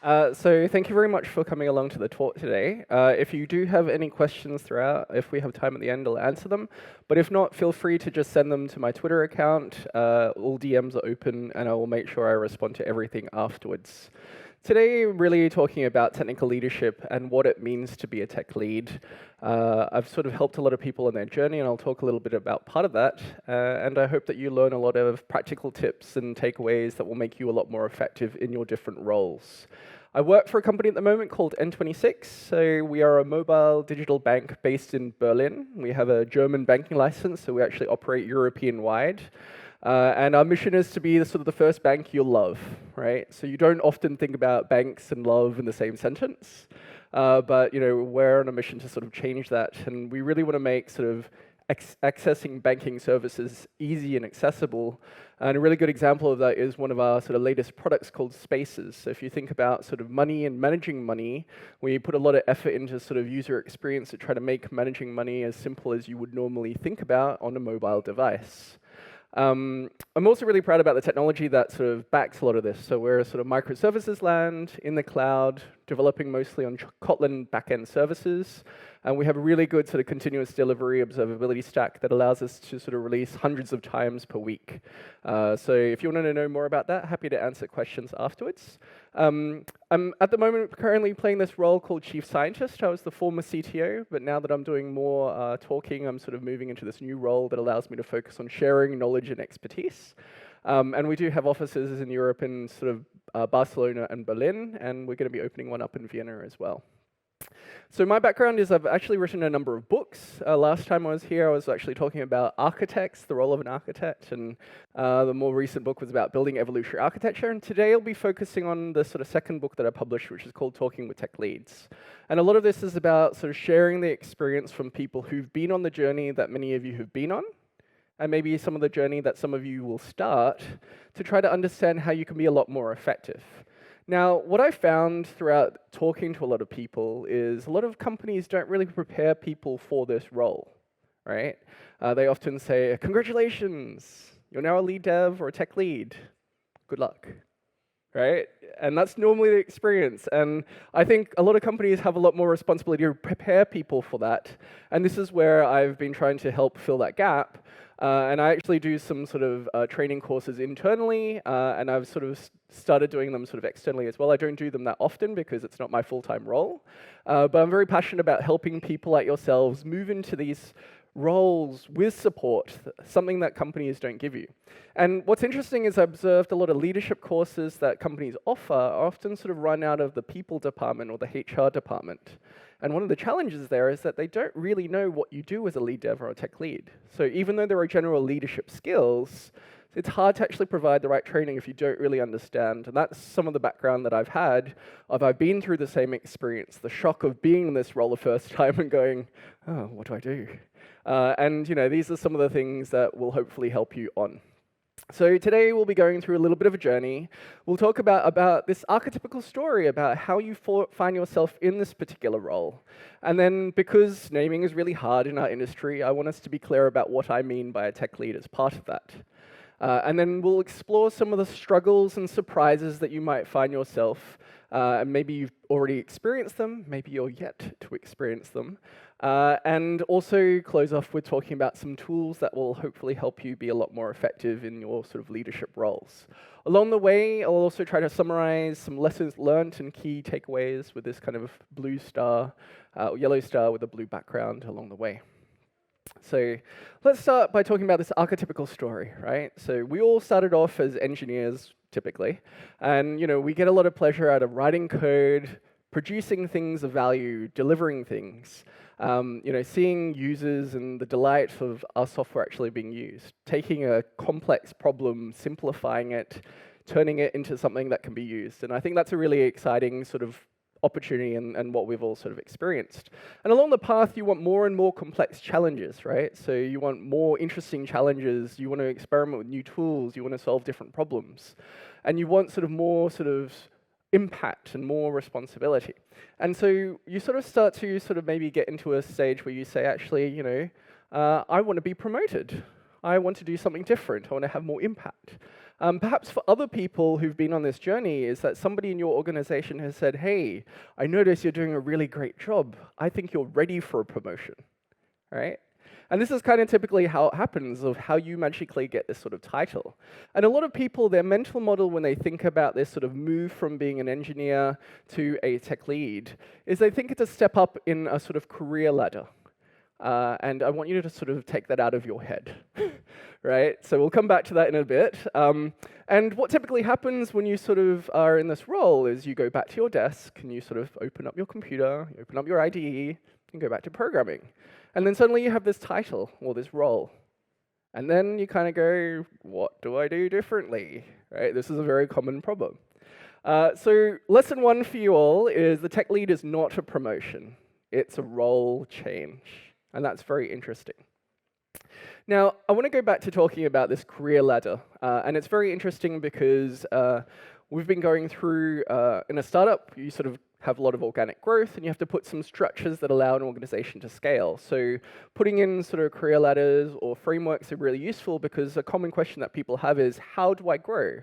So thank you very much for coming along to the talk today. If you do have any questions throughout, if we have time at the end, I'll answer them. But if not, feel free to just send them to my Twitter account. All DMs are open, and I will make sure I respond to everything afterwards. Today, really talking about technical leadership and what it means to be a tech lead. I've sort of helped a lot of people on their journey, and I'll talk a little bit about part of that. And I hope that you learn a lot of practical tips and takeaways that will make you a lot more effective in your different roles. I work for a company at the moment called N26. So we are a mobile digital bank based in Berlin. We have a German banking license, so we actually operate European-wide. And our mission is to be the first bank you'll love, right? So you don't often think about banks and love in the same sentence, but we're on a mission to sort of change that, and we really want to make sort of accessing banking services easy and accessible. And a really good example of that is one of our sort of latest products called Spaces. So if you think about sort of money and managing money, we put a lot of effort into sort of user experience to try to make managing money as simple as you would normally think about on a mobile device. I'm also really proud about the technology that sort of backs a lot of this. So we're a sort of microservices land in the cloud, developing mostly on Kotlin backend services. And we have a really good sort of continuous delivery observability stack that allows us to sort of release hundreds of times per week. So if you want to know more about that, happy to answer questions afterwards. I'm at the moment currently playing this role called Chief Scientist. I was the former CTO, but now that I'm doing more talking, I'm sort of moving into this new role that allows me to focus on sharing knowledge and expertise. And we do have offices in Europe in sort of Barcelona and Berlin, and we're going to be opening one up in Vienna as well. So my background is I've actually written a number of books. Last time I was here, I was actually talking about architects, the role of an architect, and the more recent book was about building evolutionary architecture. And today I'll be focusing on the sort of second book that I published, which is called Talking with Tech Leads. And a lot of this is about sort of sharing the experience from people who've been on the journey that many of you have been on, and maybe some of the journey that some of you will start, to try to understand how you can be a lot more effective. Now, what I found throughout talking to a lot of people is a lot of companies don't really prepare people for this role, right? They often say, congratulations, you're now a lead dev or a tech lead. Good luck, right? And that's normally the experience. And I think a lot of companies have a lot more responsibility to prepare people for that. And this is where I've been trying to help fill that gap. And I actually do some sort of training courses internally, and I've sort of started doing them sort of externally as well. I don't do them that often because it's not my full-time role, but I'm very passionate about helping people like yourselves move into these roles with support, something that companies don't give you. And what's interesting is I've observed a lot of leadership courses that companies offer are often sort of run out of the people department or the HR department. And one of the challenges there is that they don't really know what you do as a lead dev or a tech lead. So even though there are general leadership skills, it's hard to actually provide the right training if you don't really understand. And that's some of the background that I've had. I've been through the same experience, the shock of being in this role the first time and going, oh, what do I do? And these are some of the things that will hopefully help you on. So today we'll be going through a little bit of a journey. We'll talk about this archetypical story about how you find yourself in this particular role. And then because naming is really hard in our industry, I want us to be clear about what I mean by a tech lead as part of that. And then we'll explore some of the struggles and surprises that you might find yourself. And maybe you've already experienced them, maybe you're yet to experience them. And also close off with talking about some tools that will hopefully help you be a lot more effective in your sort of leadership roles. Along the way, I'll also try to summarize some lessons learned and key takeaways with this kind of blue star, yellow star with a blue background along the way. So let's start by talking about this archetypical story, right? So we all started off as engineers, typically, and we get a lot of pleasure out of writing code, producing things of value, delivering things, seeing users and the delight of our software actually being used, taking a complex problem, simplifying it, turning it into something that can be used. And I think that's a really exciting sort of opportunity and what we've all sort of experienced. And along the path, you want more and more complex challenges, right? So you want more interesting challenges, you want to experiment with new tools, you want to solve different problems. And you want sort of more sort of impact and more responsibility. And so you sort of start to sort of maybe get into a stage where you say, actually, I want to be promoted. I want to do something different. I want to have more impact. Perhaps for other people who've been on this journey is that somebody in your organization has said, hey, I notice you're doing a really great job. I think you're ready for a promotion, right? And this is kind of typically how it happens, of how you magically get this sort of title. And a lot of people, their mental model when they think about this sort of move from being an engineer to a tech lead, is they think it's a step up in a sort of career ladder. And I want you to sort of take that out of your head, right? So we'll come back to that in a bit. And what typically happens when you sort of are in this role is you go back to your desk and you sort of open up your computer, you open up your IDE, and go back to programming. And then suddenly you have this title or this role. And then you kind of go, what do I do differently? Right? This is a very common problem. So lesson 1 for you all is the tech lead is not a promotion. It's a role change. And that's very interesting. Now, I want to go back to talking about this career ladder. And it's very interesting because we've been going through, in a startup, you sort of have a lot of organic growth, and you have to put some structures that allow an organization to scale. So putting in sort of career ladders or frameworks are really useful because a common question that people have is, how do I grow?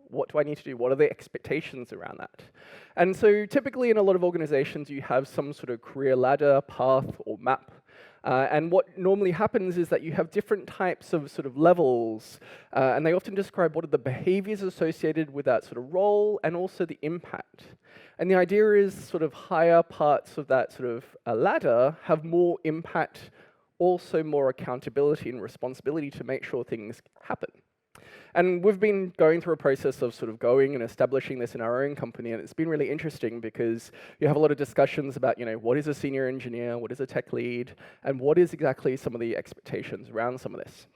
What do I need to do? What are the expectations around that? And so typically in a lot of organizations, you have some sort of career ladder, path, or map. And what normally happens is that you have different types of sort of levels, and they often describe what are the behaviors associated with that sort of role and also the impact. And the idea is sort of higher parts of that sort of ladder have more impact, also more accountability and responsibility to make sure things happen. And we've been going through a process of sort of going and establishing this in our own company, and it's been really interesting because you have a lot of discussions about, what is a senior engineer, what is a tech lead, and what is exactly some of the expectations around some of this.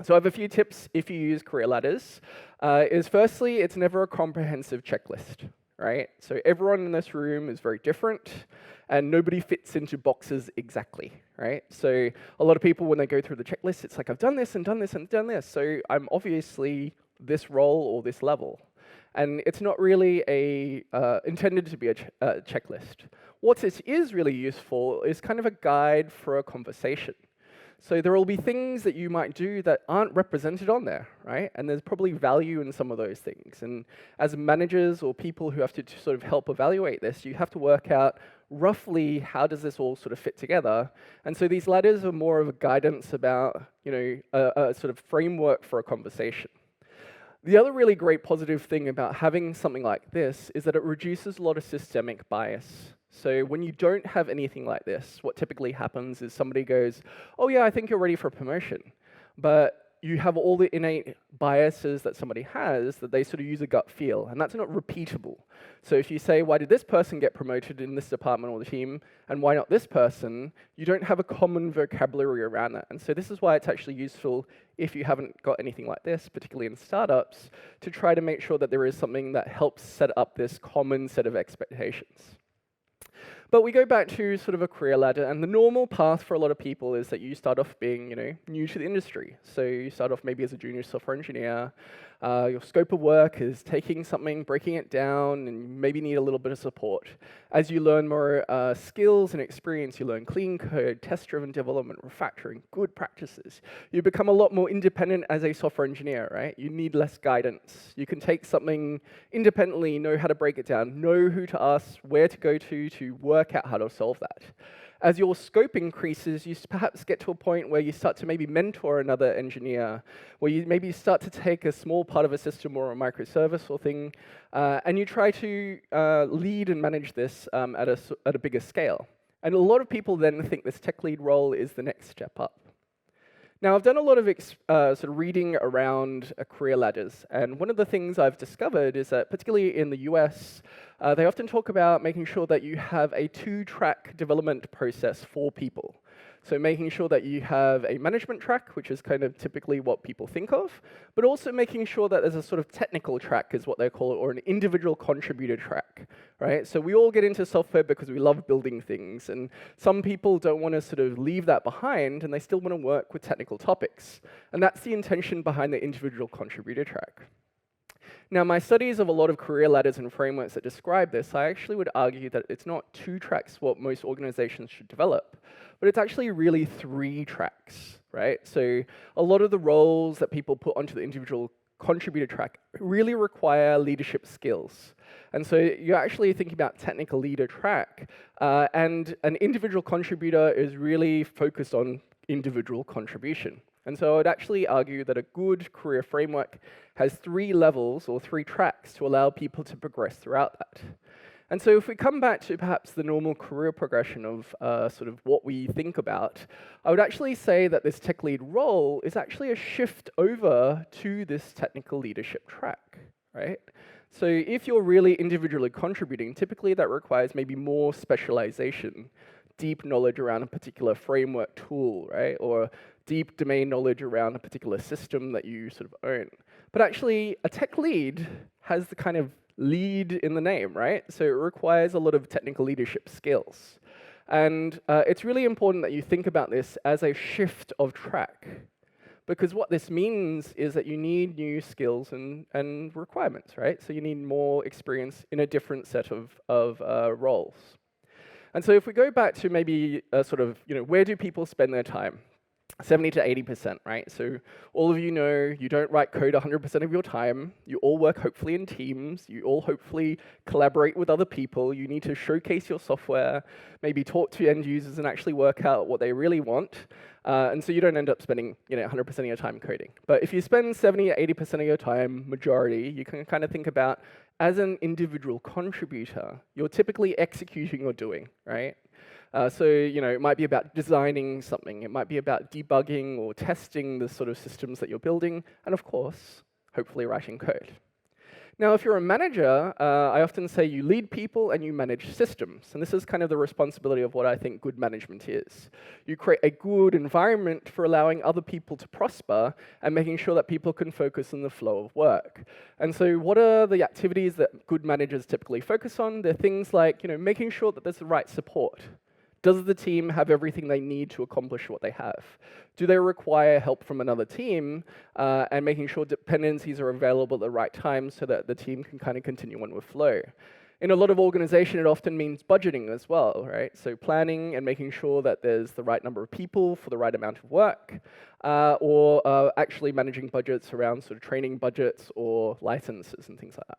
So I have a few tips if you use career ladders. Is firstly, it's never a comprehensive checklist, right? So everyone in this room is very different, and nobody fits into boxes exactly, right? So a lot of people, when they go through the checklist, it's like, I've done this and done this and done this, so I'm obviously this role or this level. And it's not really intended to be a checklist. What it is really useful is kind of a guide for a conversation. So there will be things that you might do that aren't represented on there, right? And there's probably value in some of those things. And as managers or people who have to sort of help evaluate this, you have to work out roughly how does this all sort of fit together. And so these ladders are more of a guidance about, a sort of framework for a conversation. The other really great positive thing about having something like this is that it reduces a lot of systemic bias. So when you don't have anything like this, what typically happens is somebody goes, oh yeah, I think you're ready for promotion. But you have all the innate biases that somebody has that they sort of use a gut feel, and that's not repeatable. So if you say, why did this person get promoted in this department or the team, and why not this person, you don't have a common vocabulary around that. And so this is why it's actually useful if you haven't got anything like this, particularly in startups, to try to make sure that there is something that helps set up this common set of expectations. But we go back to sort of a career ladder, and the normal path for a lot of people is that you start off being, new to the industry. So you start off maybe as a junior software engineer. Your scope of work is taking something, breaking it down, and you maybe need a little bit of support. As you learn more skills and experience, you learn clean code, test-driven development, refactoring, good practices. You become a lot more independent as a software engineer, right? You need less guidance. You can take something independently, know how to break it down, know who to ask, where to go to work out how to solve that. As your scope increases, you perhaps get to a point where you start to maybe mentor another engineer, where you maybe start to take a small part of a system or a microservice or thing, and you try to lead and manage this at a bigger scale. And a lot of people then think this tech lead role is the next step up. Now, I've done a lot of sort of reading around career ladders, and one of the things I've discovered is that, particularly in the US, they often talk about making sure that you have a 2-track development process for people. So making sure that you have a management track, which is kind of typically what people think of, but also making sure that there's a sort of technical track, is what they call it, or an individual contributor track, right? So we all get into software because we love building things, and some people don't want to sort of leave that behind, and they still want to work with technical topics. And that's the intention behind the individual contributor track. Now, my studies of a lot of career ladders and frameworks that describe this, I actually would argue that it's not 2 tracks what most organizations should develop, but it's actually really 3 tracks, right? So a lot of the roles that people put onto the individual contributor track really require leadership skills. And so you're actually thinking about technical leader track, and an individual contributor is really focused on individual contribution. And so I would actually argue that a good career framework has 3 levels or 3 tracks to allow people to progress throughout that. And so if we come back to perhaps the normal career progression of sort of what we think about, I would actually say that this tech lead role is actually a shift over to this technical leadership track, right? So if you're really individually contributing, typically that requires maybe more specialization, deep knowledge around a particular framework tool, right? Or deep domain knowledge around a particular system that you sort of own. But actually, a tech lead has the kind of lead in the name, right? So it requires a lot of technical leadership skills. And it's really important that you think about this as a shift of track. Because what this means is that you need new skills and requirements, right? So you need more experience in a different set of roles. And so if we go back to maybe sort of, where do people spend their time? 70 to 80%, right? So all of you know you don't write code 100% of your time. You all work hopefully in teams. You all hopefully collaborate with other people. You need to showcase your software, maybe talk to end users and actually work out what they really want. And so you don't end up spending 100% of your time coding. But if you spend 70 or 80% of your time, majority, you can kind of think about as an individual contributor, you're typically executing or doing, right? So it might be about designing something. It might be about debugging or testing the sort of systems that you're building. And of course, hopefully writing code. Now, if you're a manager, I often say you lead people and you manage systems. And this is kind of the responsibility of what I think good management is. You create a good environment for allowing other people to prosper and making sure that people can focus on the flow of work. And so what are the activities that good managers typically focus on? They're things like making sure that there's the right support. Does the team have everything they need to accomplish what they have? Do they require help from another team? And making sure dependencies are available at the right time so that the team can kind of continue on with flow. In a lot of organization, it often means budgeting as well, right? So planning and making sure that there's the right number of people for the right amount of work, or actually managing budgets around sort of training budgets or licenses and things like that.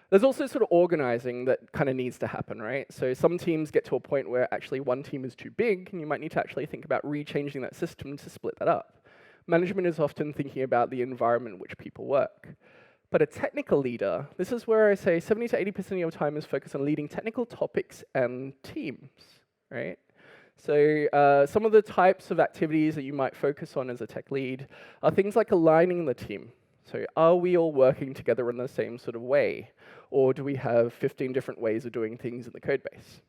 There's also sort of organizing that kind of needs to happen, right? So some teams get to a point where actually one team is too big, and you might need to actually think about rechanging that system to split that up. Management is often thinking about the environment in which people work. But a technical leader, this is where I say 70 to 80% of your time is focused on leading technical topics and teams, right? So some of the types of activities that you might focus on as a tech lead are things like aligning the team. So are we all working together in the same sort of way? Or do we have 15 different ways of doing things in the code base?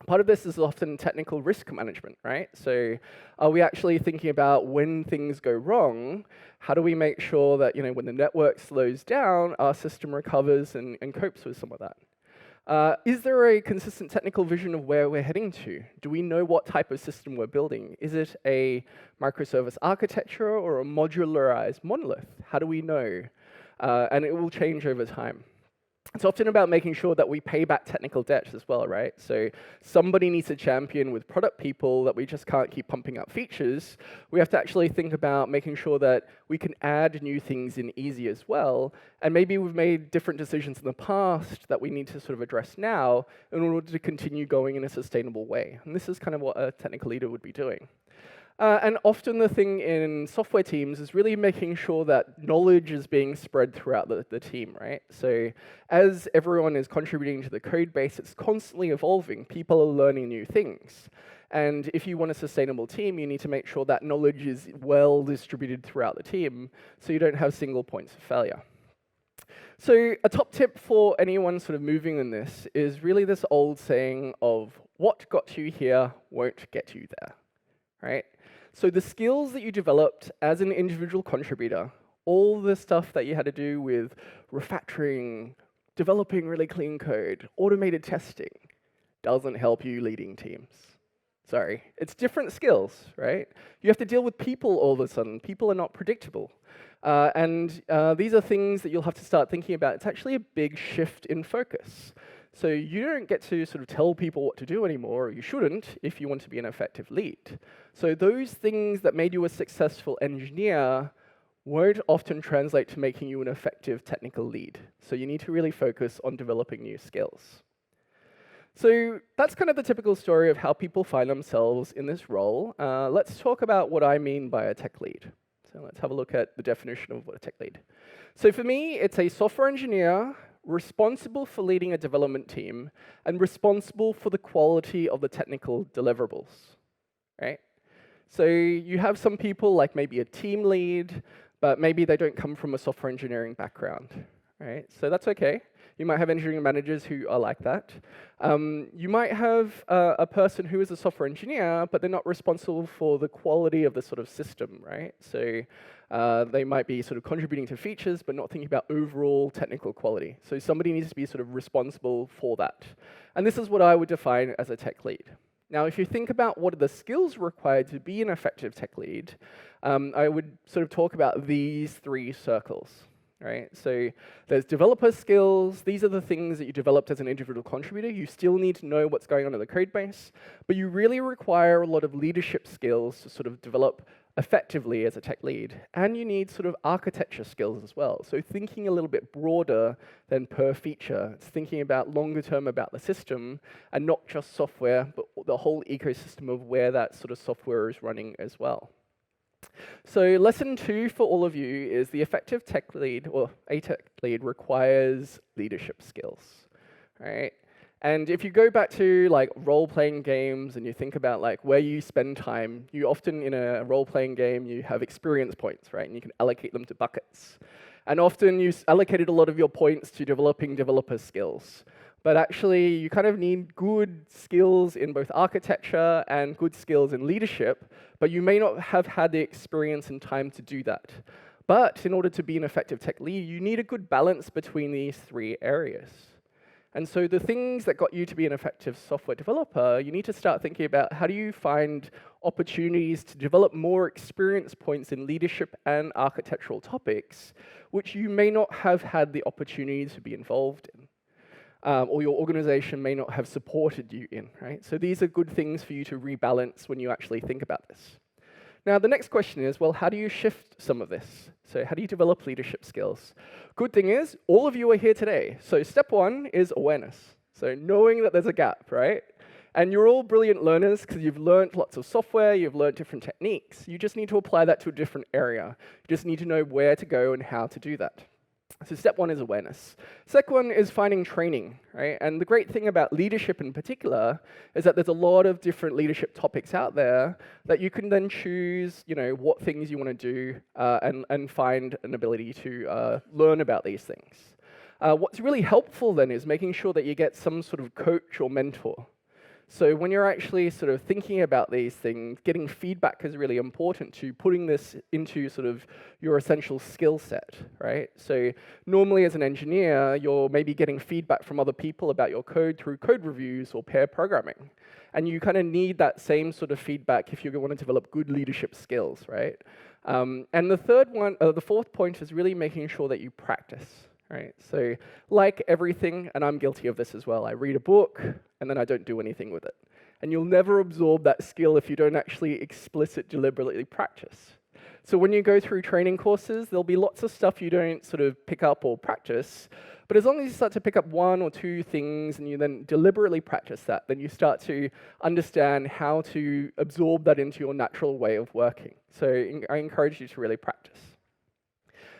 Part of this is often technical risk management, right? So are we actually thinking about when things go wrong, how do we make sure that when the network slows down, our system recovers and copes with some of that? Is there a consistent technical vision of where we're heading to? Do we know what type of system we're building? Is it a microservice architecture or a modularized monolith? How do we know? And it will change over time. It's often about making sure that we pay back technical debts as well, right? So somebody needs to champion with product people that we just can't keep pumping out features. We have to actually think about making sure that we can add new things in easy as well. And maybe we've made different decisions in the past that we need to sort of address now in order to continue going in a sustainable way. And this is kind of what a technical leader would be doing. And often the thing in software teams is really making sure that knowledge is being spread throughout the team, right? So as everyone is contributing to the code base, it's constantly evolving. People are learning new things. And if you want a sustainable team, you need to make sure that knowledge is well distributed throughout the team so you don't have single points of failure. So a top tip for anyone sort of moving in this is really this old saying of what got you here won't get you there, right? So the skills that you developed as an individual contributor, all the stuff that you had to do with refactoring, developing really clean code, automated testing, doesn't help you leading teams. Sorry, it's different skills, right? You have to deal with people all of a sudden. People are not predictable. And these are things that you'll have to start thinking about. It's actually a big shift in focus. So you don't get to sort of tell people what to do anymore, or you shouldn't if you want to be an effective lead. So those things that made you a successful engineer won't often translate to making you an effective technical lead. So you need to really focus on developing new skills. So that's kind of the typical story of how people find themselves in this role. Let's talk about what I mean by a tech lead. So let's have a look at the definition of what a tech lead. So for me, it's a software engineer responsible for leading a development team and responsible for the quality of the technical deliverables, right? So you have some people like maybe a team lead, but maybe they don't come from a software engineering background, right? So that's okay. You might have engineering managers who are like that. You might have a person who is a software engineer, but they're not responsible for the quality of the sort of system, right? So they might be sort of contributing to features, but not thinking about overall technical quality. So somebody needs to be sort of responsible for that. And this is what I would define as a tech lead. Now, if you think about what are the skills required to be an effective tech lead, I would sort of talk about these three circles. Right? So there's developer skills. These are the things that you developed as an individual contributor. You still need to know what's going on in the code base, but you really require a lot of leadership skills to sort of develop effectively as a tech lead. And you need sort of architecture skills as well. So thinking a little bit broader than per feature. It's thinking about longer term about the system and not just software, but the whole ecosystem of where that sort of software is running as well. So lesson 2 for all of you is the effective tech lead, or a tech lead, requires leadership skills, right? And if you go back to like role-playing games and you think about like where you spend time, you often in a role-playing game, you have experience points, right? And you can allocate them to buckets. And often you allocated a lot of your points to developing developer skills. But actually, you kind of need good skills in both architecture and good skills in leadership, but you may not have had the experience and time to do that. But in order to be an effective tech lead, you need a good balance between these three areas. And so the things that got you to be an effective software developer, you need to start thinking about how do you find opportunities to develop more experience points in leadership and architectural topics, which you may not have had the opportunity to be involved in. Or your organization may not have supported you in, right? So these are good things for you to rebalance when you actually think about this. Now, the next question is, well, how do you shift some of this? So how do you develop leadership skills? Good thing is, all of you are here today. So step 1 is awareness. So knowing that there's a gap, right? And you're all brilliant learners because you've learned lots of software, you've learned different techniques. You just need to apply that to a different area. You just need to know where to go and how to do that. So step 1 is awareness. Second one is finding training, right? And the great thing about leadership in particular is that there's a lot of different leadership topics out there that you can then choose, what things you want to do and find an ability to learn about these things. What's really helpful then is making sure that you get some sort of coach or mentor. So when you're actually sort of thinking about these things, getting feedback is really important to putting this into sort of your essential skill set, right? So normally as an engineer, you're maybe getting feedback from other people about your code through code reviews or pair programming. And you kind of need that same sort of feedback if you want to develop good leadership skills, right? And the fourth point is really making sure that you practice. Right? So like everything, and I'm guilty of this as well, I read a book and then I don't do anything with it. And you'll never absorb that skill if you don't actually deliberately practice. So when you go through training courses, there'll be lots of stuff you don't sort of pick up or practice, but as long as you start to pick up 1 or 2 things and you then deliberately practice that, then you start to understand how to absorb that into your natural way of working. So I encourage you to really practice.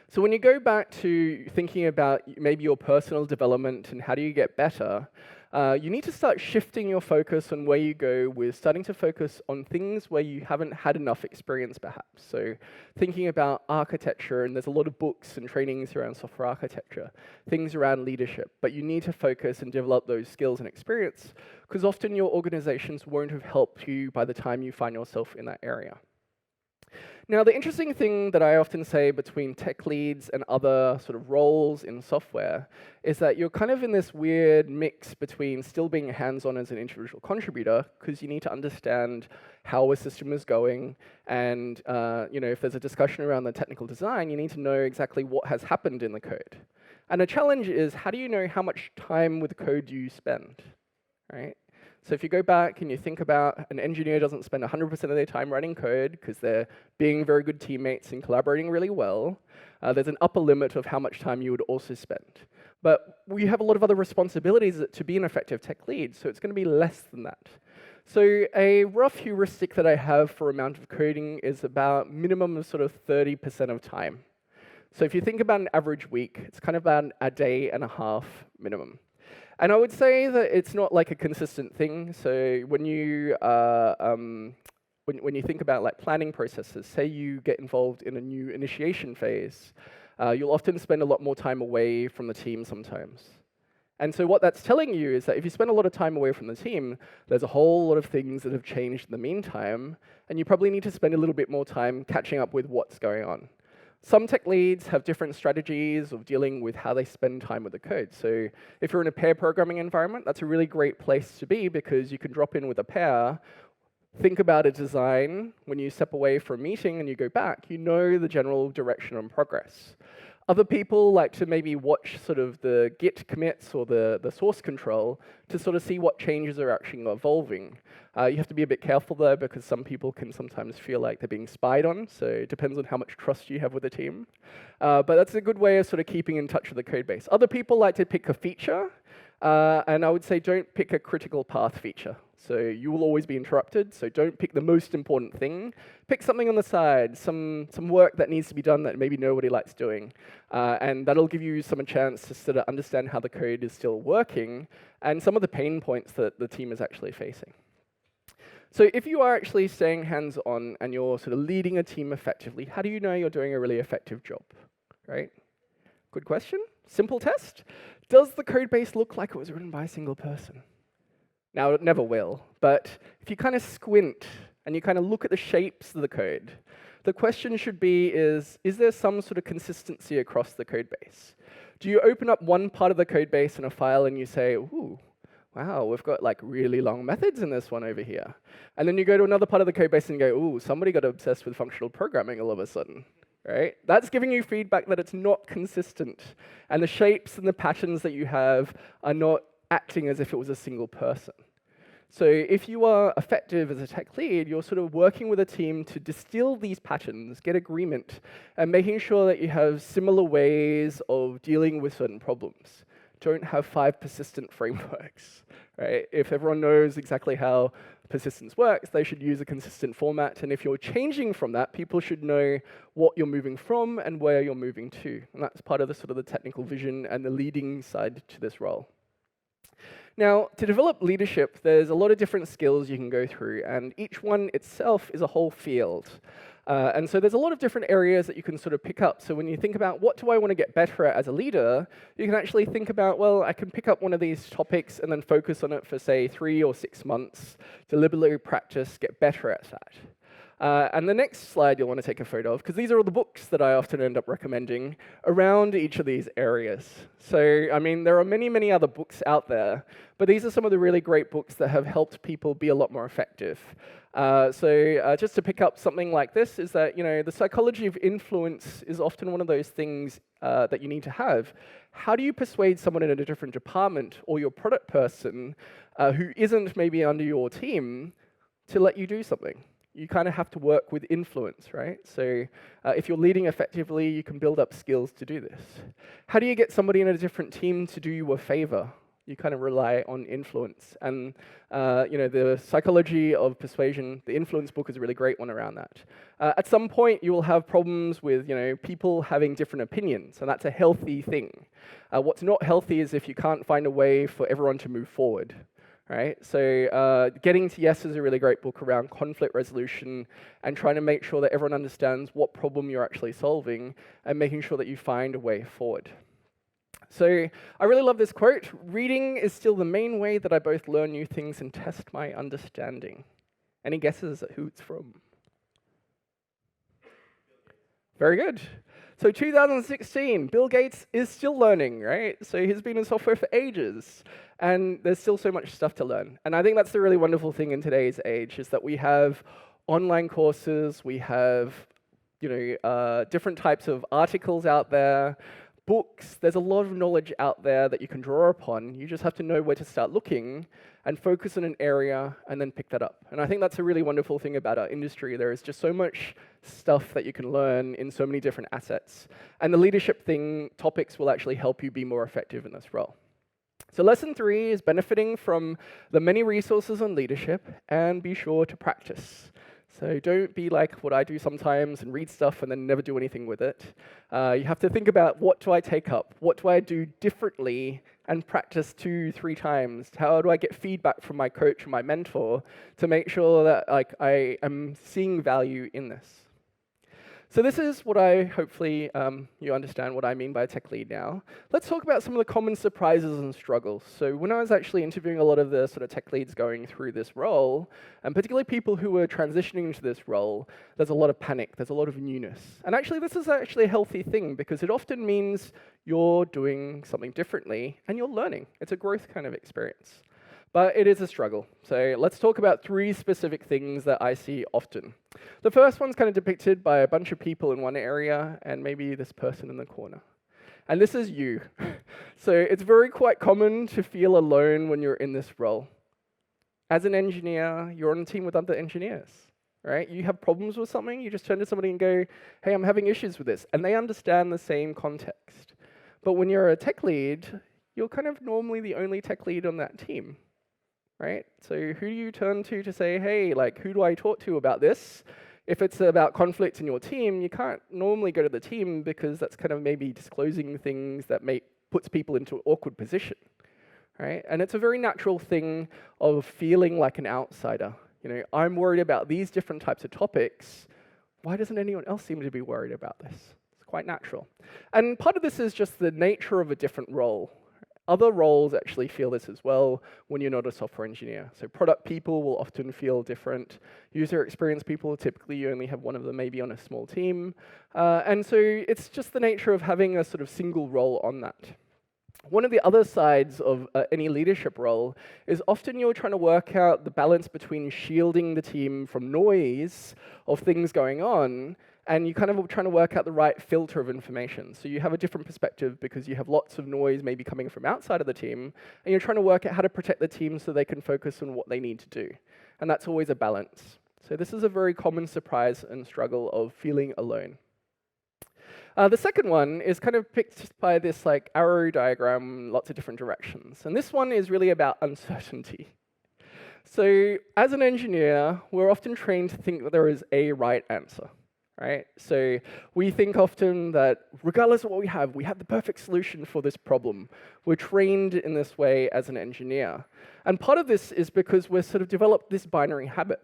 So when you go back to thinking about maybe your personal development and how do you get better, you need to start shifting your focus on where you go with starting to focus on things where you haven't had enough experience perhaps. So thinking about architecture, and there's a lot of books and trainings around software architecture, things around leadership, but you need to focus and develop those skills and experience because often your organizations won't have helped you by the time you find yourself in that area. Now, the interesting thing that I often say between tech leads and other sort of roles in software is that you're kind of in this weird mix between still being hands-on as an individual contributor, because you need to understand how a system is going, and if there's a discussion around the technical design, you need to know exactly what has happened in the code. And the challenge is, how do you know how much time with code you spend, right? So if you go back and you think about an engineer doesn't spend 100% of their time writing code because they're being very good teammates and collaborating really well, there's an upper limit of how much time you would also spend. But we have a lot of other responsibilities to be an effective tech lead, so it's going to be less than that. So a rough heuristic that I have for amount of coding is about minimum of sort of 30% of time. So if you think about an average week, it's kind of about a day and a half minimum. And I would say that it's not like a consistent thing. So when you when you think about like planning processes, say you get involved in a new initiation phase, you'll often spend a lot more time away from the team sometimes. And so what that's telling you is that if you spend a lot of time away from the team, there's a whole lot of things that have changed in the meantime, and you probably need to spend a little bit more time catching up with what's going on. Some tech leads have different strategies of dealing with how they spend time with the code. So if you're in a pair programming environment, that's a really great place to be because you can drop in with a pair, think about a design. When you step away for a meeting and you go back, you know the general direction and progress. Other people like to maybe watch sort of the Git commits or the source control to sort of see what changes are actually evolving. You have to be a bit careful there because some people can sometimes feel like they're being spied on, so it depends on how much trust you have with the team. But that's a good way of sort of keeping in touch with the code base. Other people like to pick a feature, and I would say don't pick a critical path feature. So you will always be interrupted, so don't pick the most important thing. Pick something on the side, some work that needs to be done that maybe nobody likes doing. And that'll give you some chance to sort of understand how the code is still working and some of the pain points that the team is actually facing. So if you are actually staying hands-on and you're sort of leading a team effectively, how do you know you're doing a really effective job, right? Good question. Simple test. Does the code base look like it was written by a single person? Now, it never will, but if you kind of squint and you kind of look at the shapes of the code, the question should be is there some sort of consistency across the code base? Do you open up one part of the code base in a file and you say, ooh, wow, we've got like really long methods in this one over here. And then you go to another part of the code base and you go, ooh, somebody got obsessed with functional programming all of a sudden. Right? That's giving you feedback that it's not consistent. And the shapes and the patterns that you have are not acting as if it was a single person. So if you are effective as a tech lead, you're sort of working with a team to distill these patterns, get agreement, and making sure that you have similar ways of dealing with certain problems. Don't have 5 persistent frameworks, right? If everyone knows exactly how persistence works, they should use a consistent format. And if you're changing from that, people should know what you're moving from and where you're moving to. And that's part of the sort of the technical vision and the leading side to this role. Now, to develop leadership, there's a lot of different skills you can go through, and each one itself is a whole field. And so there's a lot of different areas that you can sort of pick up. So when you think about what do I want to get better at as a leader, you can actually think about, well, I can pick up one of these topics and then focus on it for, say, 3 or 6 months, deliberately practice, get better at that. And the next slide you'll want to take a photo of, because these are all the books that I often end up recommending around each of these areas. So, I mean, there are many, many other books out there, but these are some of the really great books that have helped people be a lot more effective. Just to pick up something like this is that, you know, the psychology of influence is often one of those things that you need to have. How do you persuade someone in a different department or your product person who isn't maybe under your team to let you do something? You kind of have to work with influence, right? So if you're leading effectively, you can build up skills to do this. How do you get somebody in a different team to do you a favor? You kind of rely on influence. And you know, the psychology of persuasion, the influence book is a really great one around that. At some point, you will have problems with, you know, people having different opinions, and that's a healthy thing. What's not healthy is if you can't find a way for everyone to move forward. Right? So Getting to Yes is a really great book around conflict resolution and trying to make sure that everyone understands what problem you're actually solving and making sure that you find a way forward. So I really love this quote. Reading is still the main way that I both learn new things and test my understanding. Any guesses at who it's from? Very good. So 2016, Bill Gates is still learning, right? So he's been in software for ages, and there's still so much stuff to learn. And I think that's the really wonderful thing in today's age, is that we have online courses, we have, you know, different types of articles out there, books. There's a lot of knowledge out there that you can draw upon. You just have to know where to start looking and focus on an area and then pick that up. And I think that's a really wonderful thing about our industry. There is just so much stuff that you can learn in so many different assets. And the leadership topics will actually help you be more effective in this role. So lesson 3 is benefiting from the many resources on leadership and be sure to practice. So don't be like what I do sometimes and read stuff and then never do anything with it. You have to think about, what do I take up? What do I do differently and practice 2-3 times? How do I get feedback from my coach or my mentor to make sure that I am seeing value in this? So this is what hopefully you understand what I mean by a tech lead now. Let's talk about some of the common surprises and struggles. So when I was actually interviewing a lot of the sort of tech leads going through this role, and particularly people who were transitioning into this role, there's a lot of panic, there's a lot of newness. And actually this is actually a healthy thing, because it often means you're doing something differently and you're learning. It's a growth kind of experience. But it is a struggle. So let's talk about 3 specific things that I see often. The first one's kind of depicted by a bunch of people in one area and maybe this person in the corner. And this is you. So it's quite common to feel alone when you're in this role. As an engineer, you're on a team with other engineers, right? You have problems with something, you just turn to somebody and go, hey, I'm having issues with this. And they understand the same context. But when you're a tech lead, you're kind of normally the only tech lead on that team. Right? So who do you turn to say, hey, who do I talk to about this? If it's about conflict in your team, you can't normally go to the team, because that's kind of maybe disclosing things that puts people into an awkward position, right? And it's a very natural thing of feeling like an outsider. I'm worried about these different types of topics. Why doesn't anyone else seem to be worried about this? It's quite natural. And part of this is just the nature of a different role. Other roles actually feel this as well when you're not a software engineer. So product people will often feel different. User experience people, typically you only have one of them maybe on a small team. And so it's just the nature of having a sort of single role on that. One of the other sides of any leadership role is often you're trying to work out the balance between shielding the team from noise of things going on, and you kind of are trying to work out the right filter of information. So you have a different perspective because you have lots of noise maybe coming from outside of the team, and you're trying to work out how to protect the team so they can focus on what they need to do. And that's always a balance. So this is a very common surprise and struggle of feeling alone. The second one is kind of picked by this arrow diagram, lots of different directions. And this one is really about uncertainty. So as an engineer, we're often trained to think that there is a right answer. Right? So we think often that regardless of what we have the perfect solution for this problem. We're trained in this way as an engineer. And part of this is because we've sort of developed this binary habit.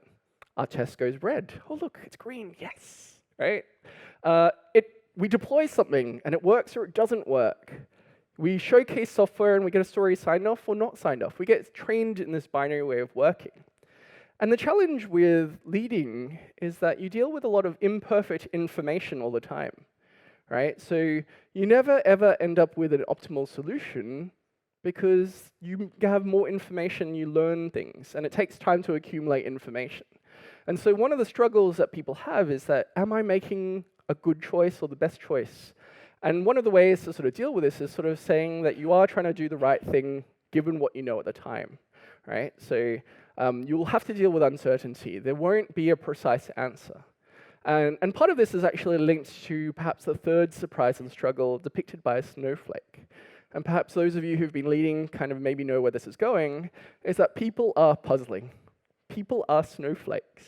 Our test goes red. Oh, look, it's green. Yes. Right? We deploy something, and it works or it doesn't work. We showcase software, and we get a story signed off or not signed off. We get trained in this binary way of working. And the challenge with leading is that you deal with a lot of imperfect information all the time, right? So you never ever end up with an optimal solution, because you have more information, you learn things, and it takes time to accumulate information. And so one of the struggles that people have is that, am I making a good choice or the best choice? And one of the ways to sort of deal with this is sort of saying that you are trying to do the right thing given what you know at the time, right? So you'll have to deal with uncertainty. There won't be a precise answer. And part of this is actually linked to perhaps the third surprise and struggle depicted by a snowflake. And perhaps those of you who've been leading kind of maybe know where this is going, is that people are puzzling. People are snowflakes.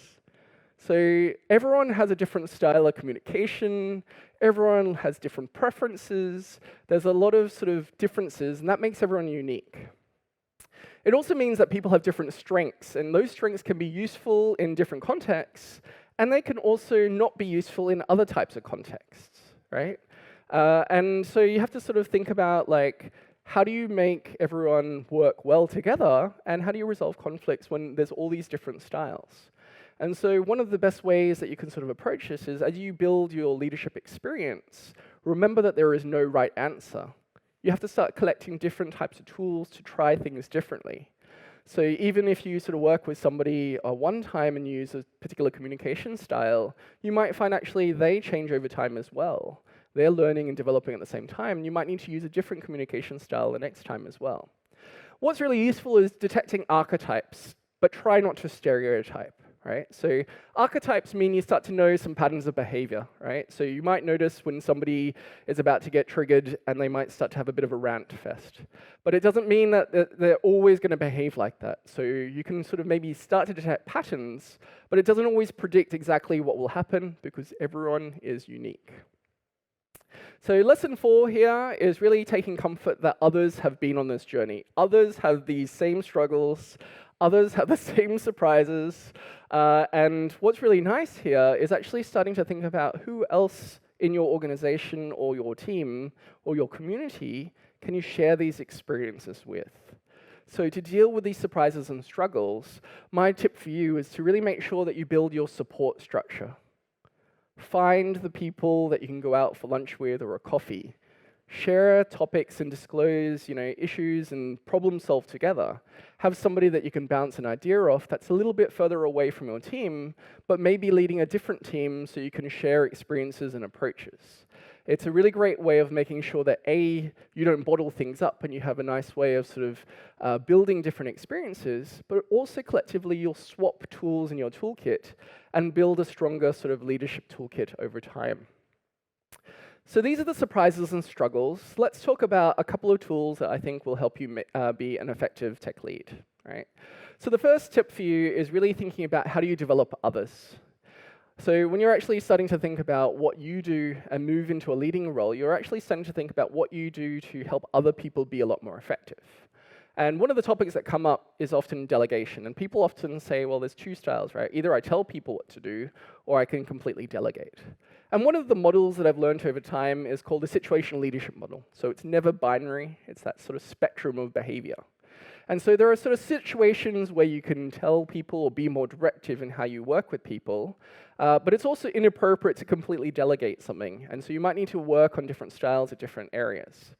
So everyone has a different style of communication, everyone has different preferences, there's a lot of sort of differences, and that makes everyone unique. It also means that people have different strengths, and those strengths can be useful in different contexts, and they can also not be useful in other types of contexts, right? And so you have to sort of think about, like, how do you make everyone work well together, and how do you resolve conflicts when there's all these different styles? And so one of the best ways that you can sort of approach this is, as you build your leadership experience, remember that there is no right answer. You have to start collecting different types of tools to try things differently. So even if you sort of work with somebody one time and use a particular communication style, you might find actually they change over time as well. They're learning and developing at the same time, and you might need to use a different communication style the next time as well. What's really useful is detecting archetypes, but try not to stereotype, right? So archetypes mean you start to know some patterns of behavior, right? So you might notice when somebody is about to get triggered and they might start to have a bit of a rant fest. But it doesn't mean that they're always going to behave like that. So you can sort of maybe start to detect patterns, but it doesn't always predict exactly what will happen because everyone is unique. So lesson 4 here is really taking comfort that others have been on this journey. Others have these same struggles. Others have the same surprises. And what's really nice here is actually starting to think about who else in your organization or your team or your community can you share these experiences with. So to deal with these surprises and struggles, my tip for you is to really make sure that you build your support structure. Find the people that you can go out for lunch with or a coffee. Share topics and disclose, issues and problem solve together. Have somebody that you can bounce an idea off that's a little bit further away from your team, but maybe leading a different team so you can share experiences and approaches. It's a really great way of making sure that A, you don't bottle things up and you have a nice way of sort of building different experiences, but also collectively you'll swap tools in your toolkit and build a stronger sort of leadership toolkit over time. So these are the surprises and struggles. Let's talk about a couple of tools that I think will help you be an effective tech lead, right? So the first tip for you is really thinking about how do you develop others. So when you're actually starting to think about what you do and move into a leading role, you're actually starting to think about what you do to help other people be a lot more effective. And one of the topics that come up is often delegation. And people often say, well, there's two styles, right? Either I tell people what to do, or I can completely delegate. And one of the models that I've learned over time is called the situational leadership model. So it's never binary. It's that sort of spectrum of behavior. And so there are sort of situations where you can tell people or be more directive in how you work with people, but it's also inappropriate to completely delegate something. And so you might need to work on different styles at different areas.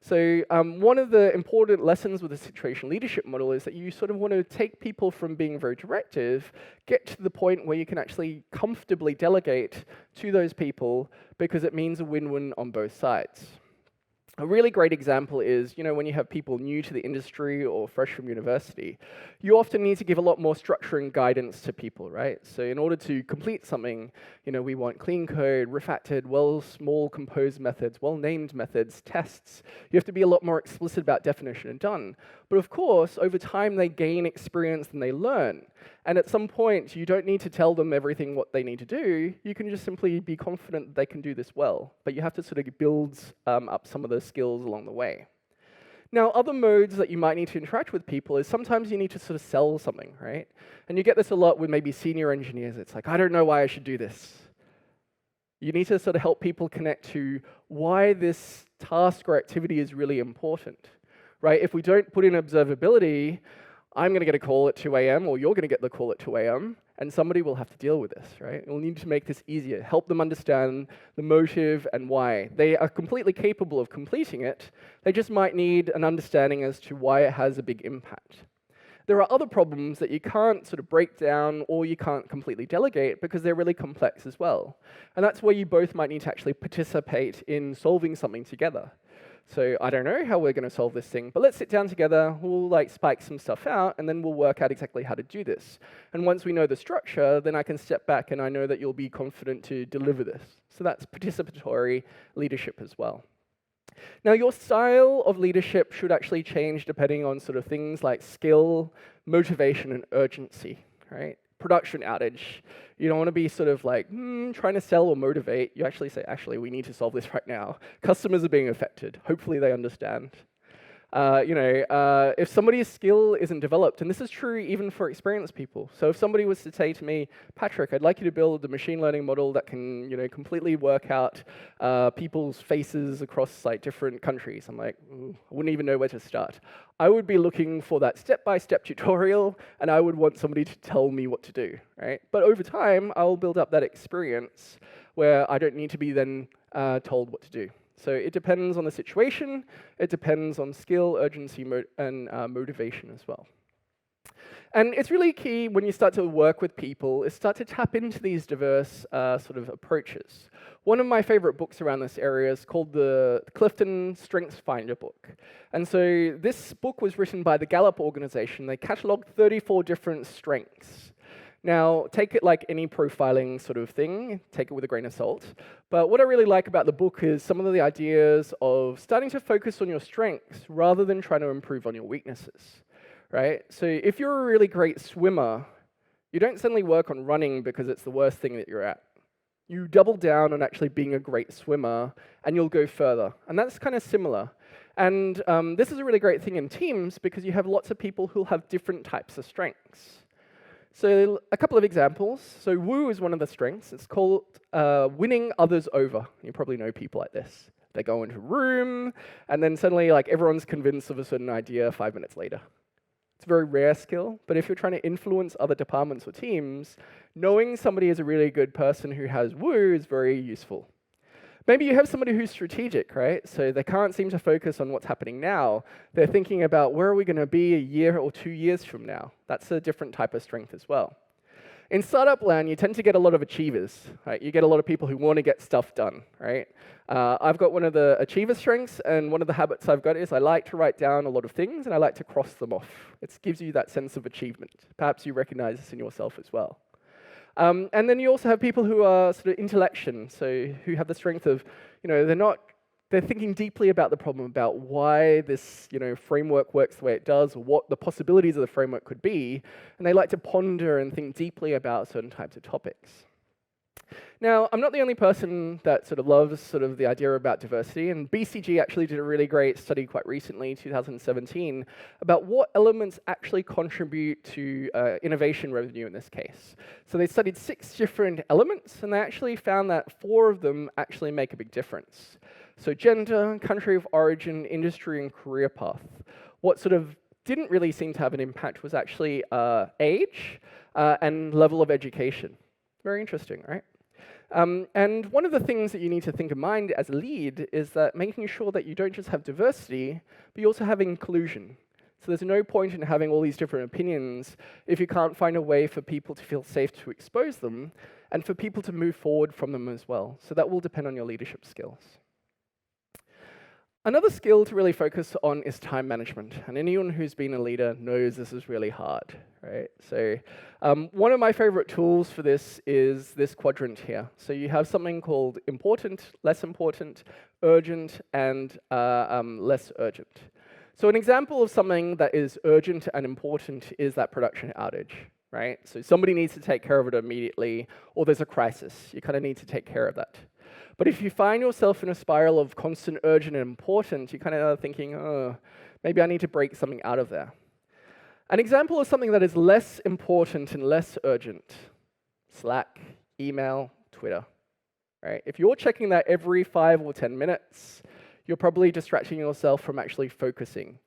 So one of the important lessons with the situational leadership model is that you sort of want to take people from being very directive, get to the point where you can actually comfortably delegate to those people because it means a win-win on both sides. A really great example is, when you have people new to the industry or fresh from university, you often need to give a lot more structure and guidance to people, right? So in order to complete something, we want clean code, refactored, small composed methods, well-named methods, tests. You have to be a lot more explicit about definition and done. But of course, over time, they gain experience and they learn. And at some point, you don't need to tell them everything what they need to do. You can just simply be confident that they can do this well. But you have to sort of build up some of those skills along the way. Now, other modes that you might need to interact with people is sometimes you need to sort of sell something, right? And you get this a lot with maybe senior engineers. It's like, I don't know why I should do this. You need to sort of help people connect to why this task or activity is really important, right? If we don't put in observability, I'm going to get a call at 2 a.m. or you're going to get the call at 2 a.m. and somebody will have to deal with this, right? We'll need to make this easier, help them understand the motive and why. They are completely capable of completing it. They just might need an understanding as to why it has a big impact. There are other problems that you can't sort of break down or you can't completely delegate because they're really complex as well. And that's where you both might need to actually participate in solving something together. So I don't know how we're going to solve this thing, but let's sit down together, we'll spike some stuff out, and then we'll work out exactly how to do this. And once we know the structure, then I can step back and I know that you'll be confident to deliver this. So that's participatory leadership as well. Now, your style of leadership should actually change depending on sort of things like skill, motivation, and urgency, right? Production outage. You don't want to be sort of trying to sell or motivate. You actually say, actually, we need to solve this right now. Customers are being affected. Hopefully they understand. If somebody's skill isn't developed, and this is true even for experienced people. So if somebody was to say to me, Patrick, I'd like you to build a machine learning model that can, completely work out people's faces across different countries. I'm like, I wouldn't even know where to start. I would be looking for that step-by-step tutorial, and I would want somebody to tell me what to do, right? But over time, I'll build up that experience where I don't need to be then told what to do. So it depends on the situation, it depends on skill, urgency, and motivation as well. And it's really key when you start to work with people is start to tap into these diverse sort of approaches. One of my favorite books around this area is called the Clifton Strengths Finder book. And so this book was written by the Gallup organization. They cataloged 34 different strengths. Now, take it like any profiling sort of thing, take it with a grain of salt. But what I really like about the book is some of the ideas of starting to focus on your strengths rather than trying to improve on your weaknesses, right? So if you're a really great swimmer, you don't suddenly work on running because it's the worst thing that you're at. You double down on actually being a great swimmer, and you'll go further. And that's kind of similar. And this is a really great thing in teams because you have lots of people who have different types of strengths. So a couple of examples. So woo is one of the strengths. It's called winning others over. You probably know people like this. They go into a room, and then suddenly like everyone's convinced of a certain idea 5 minutes later. It's a very rare skill, but if you're trying to influence other departments or teams, knowing somebody is a really good person who has woo is very useful. Maybe you have somebody who's strategic, right? So they can't seem to focus on what's happening now. They're thinking about where are we going to be a year or 2 years from now. That's a different type of strength as well. In startup land, you tend to get a lot of achievers, right? You get a lot of people who want to get stuff done, right? I've got one of the achiever strengths, and one of the habits I've got is I like to write down a lot of things, and I like to cross them off. It gives you that sense of achievement. Perhaps you recognize this in yourself as well. And then you also have people who are sort of intellection, so who have the strength of, they're thinking deeply about the problem, about why this, framework works the way it does, or what the possibilities of the framework could be, and they like to ponder and think deeply about certain types of topics. Now, I'm not the only person that sort of loves sort of the idea about diversity, and BCG actually did a really great study quite recently, 2017, about what elements actually contribute to innovation revenue in this case. So they studied 6 different elements, and they actually found that 4 of them actually make a big difference. So gender, country of origin, industry, and career path. What sort of didn't really seem to have an impact was actually age and level of education. Very interesting, right? And one of the things that you need to think in mind as a lead is that making sure that you don't just have diversity, but you also have inclusion. So there's no point in having all these different opinions if you can't find a way for people to feel safe to expose them and for people to move forward from them as well. So that will depend on your leadership skills. Another skill to really focus on is time management, and anyone who's been a leader knows this is really hard, right? So one of my favorite tools for this is this quadrant here. So you have something called important, less important, urgent, and less urgent. So an example of something that is urgent and important is that production outage, right? So somebody needs to take care of it immediately, or there's a crisis. You kind of need to take care of that. But if you find yourself in a spiral of constant urgent and important, you kind of are thinking, oh, maybe I need to break something out of there. An example of something that is less important and less urgent: Slack, email, Twitter, right? If you're checking that every 5 or 10 minutes, you're probably distracting yourself from actually focusing.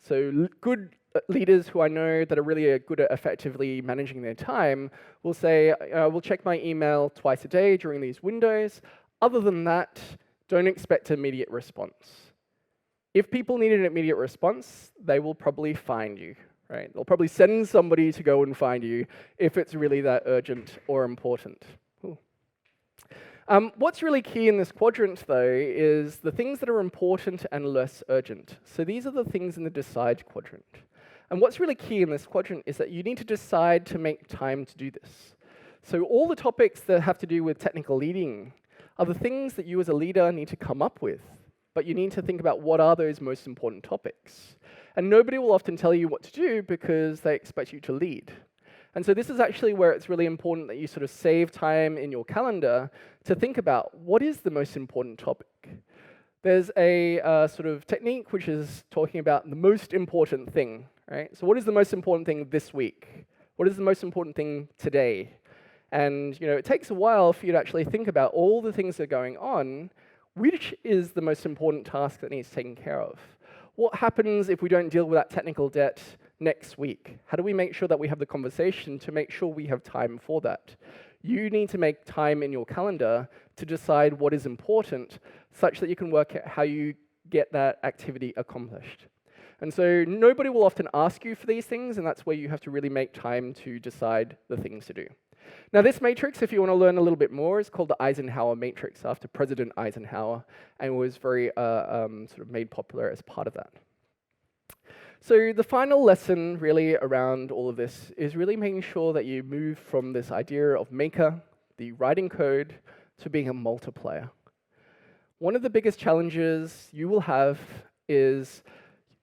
So good leaders who I know that are really good at effectively managing their time will say, we'll check my email twice a day during these windows. Other than that, don't expect immediate response. If people need an immediate response, they will probably find you, right? They'll probably send somebody to go and find you if it's really that urgent or important. What's really key in this quadrant, though, is the things that are important and less urgent. So these are the things in the decide quadrant. And what's really key in this quadrant is that you need to decide to make time to do this. So all the topics that have to do with technical leading are the things that you as a leader need to come up with, but you need to think about what are those most important topics. And nobody will often tell you what to do because they expect you to lead. And so this is actually where it's really important that you sort of save time in your calendar to think about what is the most important topic. There's a sort of technique which is talking about the most important thing, right? So what is the most important thing this week? What is the most important thing today? And it takes a while for you to actually think about all the things that are going on. Which is the most important task that needs taken care of? What happens if we don't deal with that technical debt next week? How do we make sure that we have the conversation to make sure we have time for that? You need to make time in your calendar to decide what is important such that you can work out how you get that activity accomplished. And so nobody will often ask you for these things, and that's where you have to really make time to decide the things to do. Now, this matrix, if you want to learn a little bit more, is called the Eisenhower matrix after President Eisenhower, and was very sort of made popular as part of that. So the final lesson really around all of this is really making sure that you move from this idea of maker, the writing code, to being a multiplier. One of the biggest challenges you will have is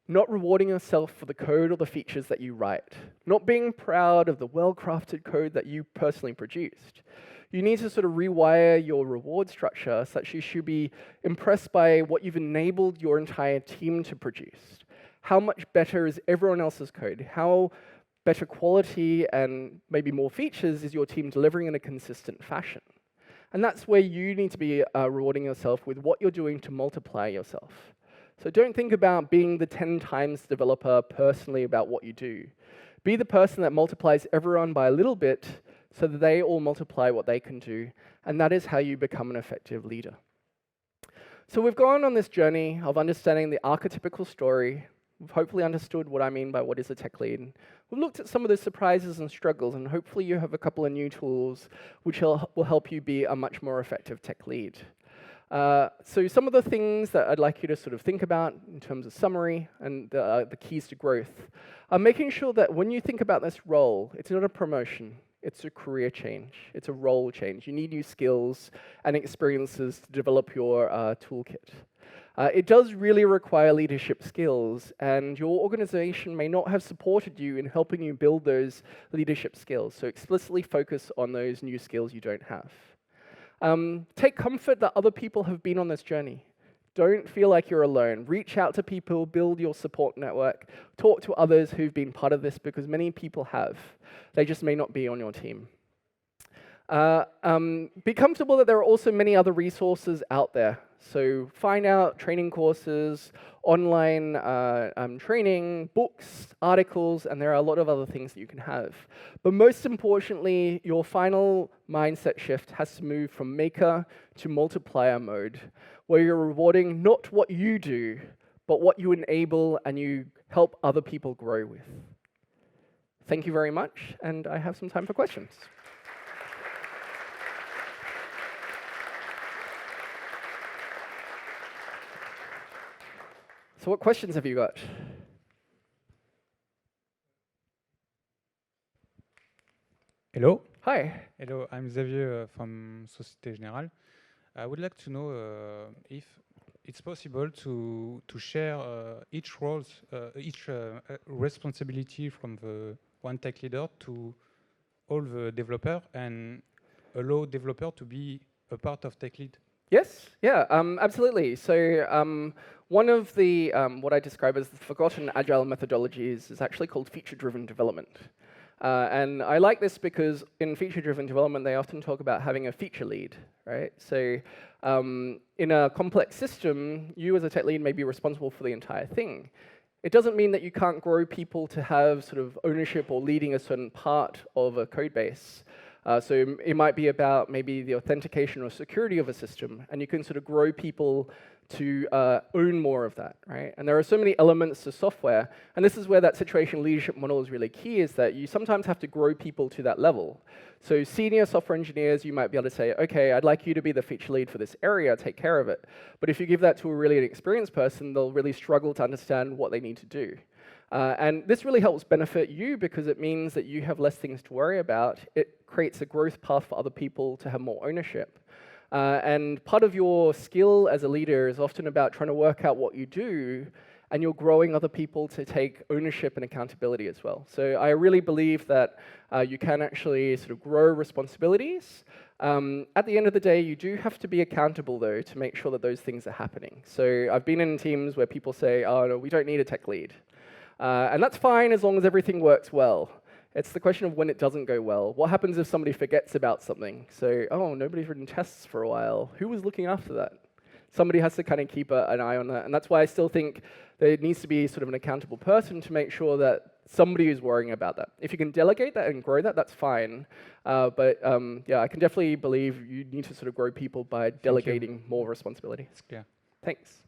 not rewarding yourself for the code or the features that you write, not being proud of the well-crafted code that you personally produced. You need to sort of rewire your reward structure such you should be impressed by what you've enabled your entire team to produce. How much better is everyone else's code? How better quality and maybe more features is your team delivering in a consistent fashion? And that's where you need to be rewarding yourself with what you're doing to multiply yourself. So don't think about being the 10 times developer personally about what you do. Be the person that multiplies everyone by a little bit so that they all multiply what they can do, and that is how you become an effective leader. So we've gone on this journey of understanding the archetypical story. We've hopefully understood what I mean by what is a tech lead. We've looked at some of the surprises and struggles, and hopefully you have a couple of new tools which will help you be a much more effective tech lead. So some of the things that I'd like you to sort of think about in terms of summary and the keys to growth are making sure that when you think about this role, it's not a promotion, it's a career change, it's a role change. You need new skills and experiences to develop your toolkit. It does really require leadership skills, and your organization may not have supported you in helping you build those leadership skills, so explicitly focus on those new skills you don't have. Take comfort that other people have been on this journey. Don't feel like you're alone. Reach out to people, build your support network, talk to others who've been part of this, because many people have. They just may not be on your team. Be comfortable that there are also many other resources out there. So find out training courses, online training, books, articles, and there are a lot of other things that you can have. But most importantly, your final mindset shift has to move from maker to multiplier mode, where you're rewarding not what you do, but what you enable and you help other people grow with. Thank you very much, and I have some time for questions. So what questions have you got? Hello. Hi. Hello, I'm Xavier from Société Générale. I would like to know if it's possible to share each responsibility from the one tech leader to all the developer and allow developer to be a part of tech lead. Yes, yeah, absolutely. So one of the, what I describe as the forgotten agile methodologies is actually called feature-driven development. And I like this because in feature-driven development, they often talk about having a feature lead, right? So in a complex system, you as a tech lead may be responsible for the entire thing. It doesn't mean that you can't grow people to have sort of ownership or leading a certain part of a code base. So it might be about maybe the authentication or security of a system, and you can sort of grow people to own more of that, right? And there are so many elements to software, and this is where that situational leadership model is really key, is that you sometimes have to grow people to that level. So senior software engineers, you might be able to say, okay, I'd like you to be the feature lead for this area, take care of it. But if you give that to a really inexperienced person, they'll really struggle to understand what they need to do. And this really helps benefit you because it means that you have less things to worry about. It creates a growth path for other people to have more ownership. And part of your skill as a leader is often about trying to work out what you do, and you're growing other people to take ownership and accountability as well. So I really believe that you can actually sort of grow responsibilities. At the end of the day, you do have to be accountable, though, to make sure that those things are happening. So I've been in teams where people say, oh, no, we don't need a tech lead. And that's fine as long as everything works well. It's the question of when it doesn't go well. What happens if somebody forgets about something? So, oh, nobody's written tests for a while. Who was looking after that? Somebody has to kind of keep an eye on that. And that's why I still think there needs to be sort of an accountable person to make sure that somebody is worrying about that. If you can delegate that and grow that, that's fine. But yeah, I can definitely believe you need to sort of grow people by delegating more responsibility. It's clear. Thanks.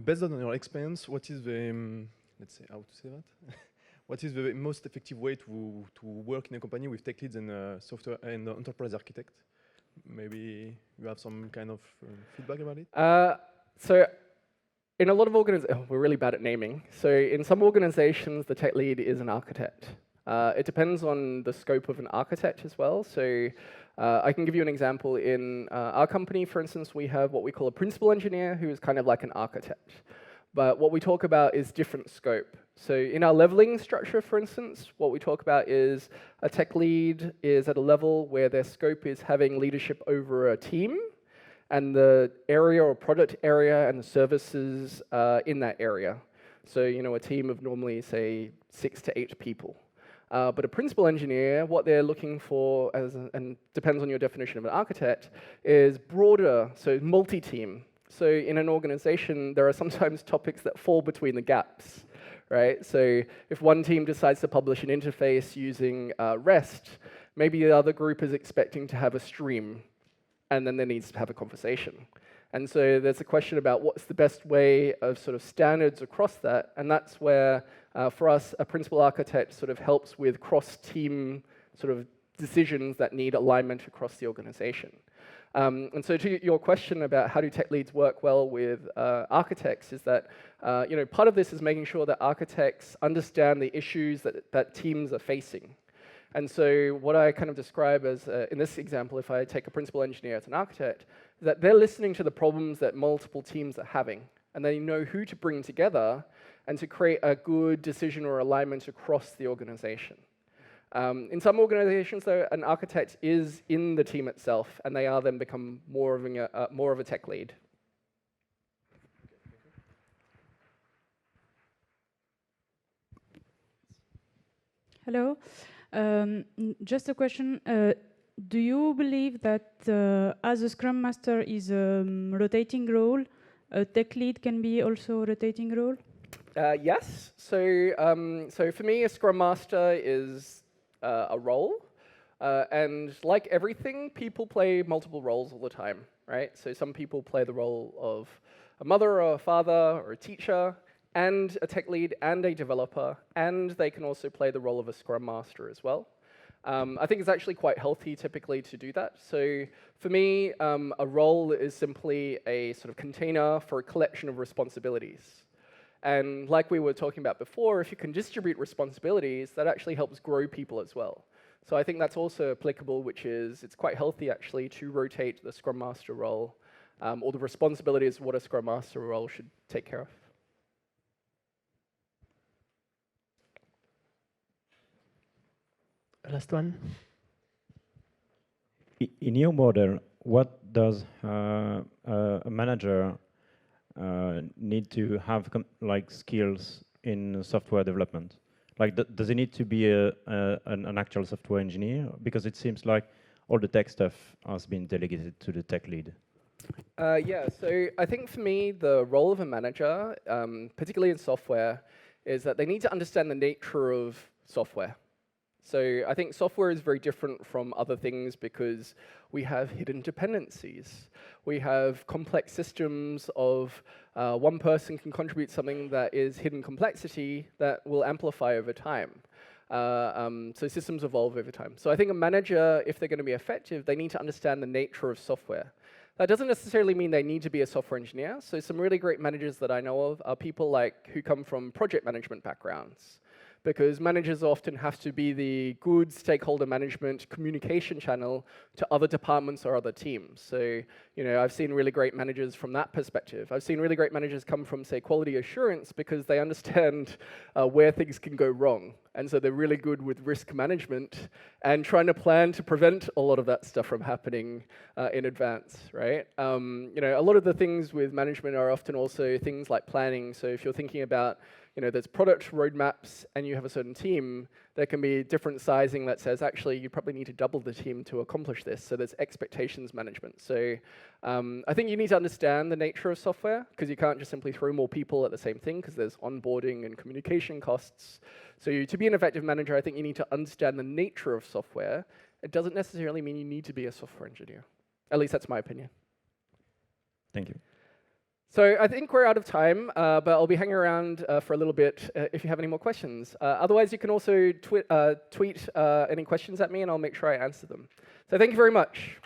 Based on your experience, what is the, let's say, how to say that? What is the most effective way to work in a company with tech leads and software and enterprise architect? Maybe you have some kind of feedback about it? So in a lot of organizations, we're really bad at naming. So in some organizations, the tech lead is an architect. It depends on the scope of an architect as well. So I can give you an example. In our company, for instance, we have what we call a principal engineer who is kind of like an architect. But what we talk about is different scope. So in our leveling structure, for instance, what we talk about is a tech lead is at a level where their scope is having leadership over a team and the area or product area and the services in that area. So a team of normally, say, 6 to 8 people. But a principal engineer, what they're looking for, and depends on your definition of an architect, is broader, so multi-team. So in an organization, there are sometimes topics that fall between the gaps, right? So if one team decides to publish an interface using REST, maybe the other group is expecting to have a stream, and then there needs to have a conversation. And so there's a question about what's the best way of sort of standards across that, and that's where, for us, a principal architect sort of helps with cross-team sort of decisions that need alignment across the organization. And so to your question about how do tech leads work well with architects is that part of this is making sure that architects understand the issues that teams are facing. And so what I kind of describe as, in this example, if I take a principal engineer as an architect, is that they're listening to the problems that multiple teams are having, and they know who to bring together and to create a good decision or alignment across the organization. In some organizations, though, an architect is in the team itself, and they are then become more of a tech lead. Hello. Just a question. Do you believe that as a Scrum Master is a rotating role, a tech lead can be also a rotating role? Yes. So for me, a Scrum Master is a role. And like everything, people play multiple roles all the time, right? So some people play the role of a mother or a father or a teacher, and a tech lead and a developer, and they can also play the role of a Scrum Master as well. I think it's actually quite healthy typically to do that. So for me, a role is simply a sort of container for a collection of responsibilities. And like we were talking about before, if you can distribute responsibilities, that actually helps grow people as well. So I think that's also applicable, which is it's quite healthy actually to rotate the Scrum Master role or the responsibilities of what a Scrum Master role should take care of. Last one. In your model, what does a manager need to have like skills in software development? Like, does he need to be an actual software engineer? Because it seems like all the tech stuff has been delegated to the tech lead. Yeah, so I think for me, the role of a manager, particularly in software, is that they need to understand the nature of software. So I think software is very different from other things because we have hidden dependencies. We have complex systems of one person can contribute something that is hidden complexity that will amplify over time. So systems evolve over time. So I think a manager, if they're going to be effective, they need to understand the nature of software. That doesn't necessarily mean they need to be a software engineer. So some really great managers that I know of are people like who come from project management backgrounds. Because managers often have to be the good stakeholder management communication channel to other departments or other teams. So, I've seen really great managers from that perspective. I've seen really great managers come from, say, quality assurance because they understand where things can go wrong. And so they're really good with risk management and trying to plan to prevent a lot of that stuff from happening in advance, right? A lot of the things with management are often also things like planning. So if you're thinking about there's product roadmaps and you have a certain team, there can be different sizing that says, actually, you probably need to double the team to accomplish this. So there's expectations management. So I think you need to understand the nature of software because you can't just simply throw more people at the same thing because there's onboarding and communication costs. So to be an effective manager, I think you need to understand the nature of software. It doesn't necessarily mean you need to be a software engineer. At least that's my opinion. Thank you. So I think we're out of time, but I'll be hanging around for a little bit if you have any more questions. Otherwise, you can also tweet any questions at me, and I'll make sure I answer them. So thank you very much.